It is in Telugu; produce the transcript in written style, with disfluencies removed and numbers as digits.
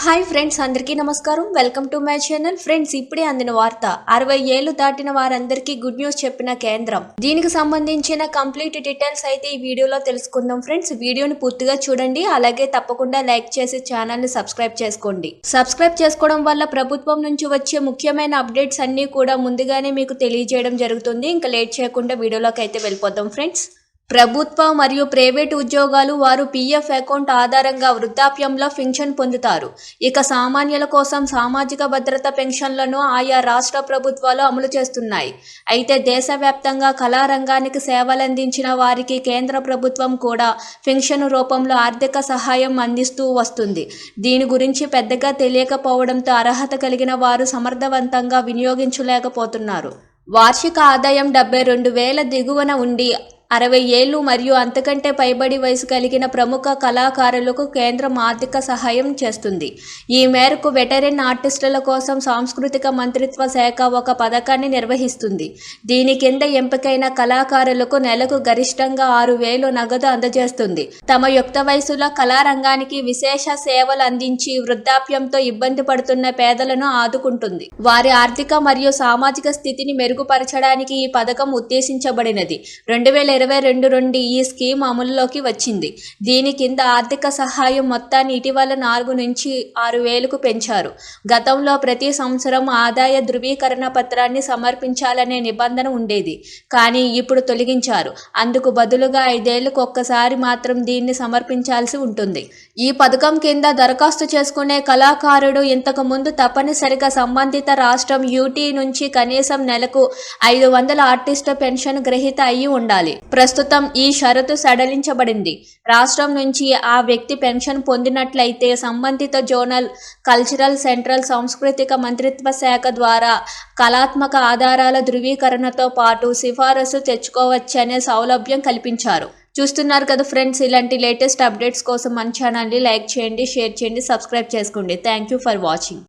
హాయ్ ఫ్రెండ్స్, అందరికీ నమస్కారం. Welcome to my channel. Friends, ఇప్పుడే అందిన వార్త. 60 ఏళ్లు దాటిన వారందరికీ గుడ్ న్యూస్ చెప్పిన కేంద్రం. దీనికి సంబంధించిన కంప్లీట్ డీటెయిల్స్ అయితే ఈ వీడియోలో తెలుసుకుందాం. ఫ్రెండ్స్, వీడియోని పూర్తిగా చూడండి. అలాగే తప్పకుండా లైక్ చేసి ఛానల్ ని సబ్స్క్రైబ్ చేసుకోండి. సబ్స్క్రైబ్ చేసుకోవడం వల్ల ప్రభుత్వం నుంచి వచ్చే ముఖ్యమైన అప్డేట్స్ అన్ని కూడా ముందుగానే మీకు తెలియజేయడం జరుగుతుంది. ఇంకా లేట్ చేయకుండా వీడియోలోకి అయితే వెళ్ళిపోదాం ఫ్రెండ్స్. ప్రభుత్వ మరియు ప్రైవేటు ఉద్యోగాలు వారు పీఎఫ్ అకౌంట్ ఆధారంగా వృద్ధాప్యంలో పెన్షన్ పొందుతారు. ఇక సామాన్యుల కోసం సామాజిక భద్రత పెన్షన్లను ఆయా రాష్ట్ర ప్రభుత్వాలు అమలు చేస్తున్నాయి. అయితే దేశవ్యాప్తంగా కళారంగానికి సేవలందించిన వారికి కేంద్ర ప్రభుత్వం కూడా పెన్షన్ రూపంలో ఆర్థిక సహాయం అందిస్తూ వస్తుంది. దీని గురించి పెద్దగా తెలియకపోవడంతో అర్హత కలిగిన వారు సమర్థవంతంగా వినియోగించలేకపోతున్నారు. వార్షిక ఆదాయం 72,000 దిగువన ఉండి 60 ఏళ్లు మరియు అంతకంటే పైబడి వయసు కలిగిన ప్రముఖ కళాకారులకు కేంద్రం ఆర్థిక సహాయం చేస్తుంది. ఈ మేరకు వెటరన్ ఆర్టిస్టుల కోసం సాంస్కృతిక మంత్రిత్వ శాఖ ఒక పథకాన్ని నిర్వహిస్తుంది. దీని కింద ఎంపికైన కళాకారులకు నెలకు గరిష్టంగా 6,000 నగదు అందజేస్తుంది. తమ యుక్త వయసులో కళారంగానికి విశేష సేవలు అందించి వృద్ధాప్యంతో ఇబ్బంది పడుతున్న పేదలను ఆదుకుంటుంది. వారి ఆర్థిక మరియు సామాజిక స్థితిని మెరుగుపరచడానికి ఈ పథకం ఉద్దేశించబడినది. 2022 నుండి ఈ స్కీమ్ అమలులోకి వచ్చింది. దీని కింద ఆర్థిక సహాయం మొత్తాన్ని ఇటీవల 4 నుంచి 6,000కు పెంచారు. గతంలో ప్రతి సంవత్సరం ఆదాయ ధృవీకరణ పత్రాన్ని సమర్పించాలనే నిబంధన ఉండేది, కానీ ఇప్పుడు తొలగించారు. అందుకు బదులుగా 5 ఏళ్లకు ఒక్కసారి మాత్రం దీన్ని సమర్పించాల్సి ఉంటుంది. ఈ పథకం కింద దరఖాస్తు చేసుకునే కళాకారుడు ఇంతకు ముందు తప్పనిసరిగా సంబంధిత రాష్ట్రం యూటీ నుంచి కనీసం నెలకు 500 ఆర్టిస్టు పెన్షన్ గ్రహీత అయి ఉండాలి. ప్రస్తుతం ఈ షరతు సడలించబడింది. రాష్ట్రం నుంచి ఆ వ్యక్తి పెన్షన్ పొందినట్లయితే సంబంధిత జోనల్ కల్చరల్ సెంట్రల్ సాంస్కృతిక మంత్రిత్వ శాఖ ద్వారా కళాత్మక ఆధారాల ధృవీకరణతో పాటు సిఫారసు తెచ్చుకోవచ్చనే సౌలభ్యం కల్పించారు. చూస్తున్నారు కదా ఫ్రెండ్స్, ఇలాంటి లేటెస్ట్ అప్డేట్స్ కోసం మన ఛానల్ని లైక్ చేయండి, షేర్ చేయండి, సబ్స్క్రైబ్ చేసుకోండి. Thank you for watching.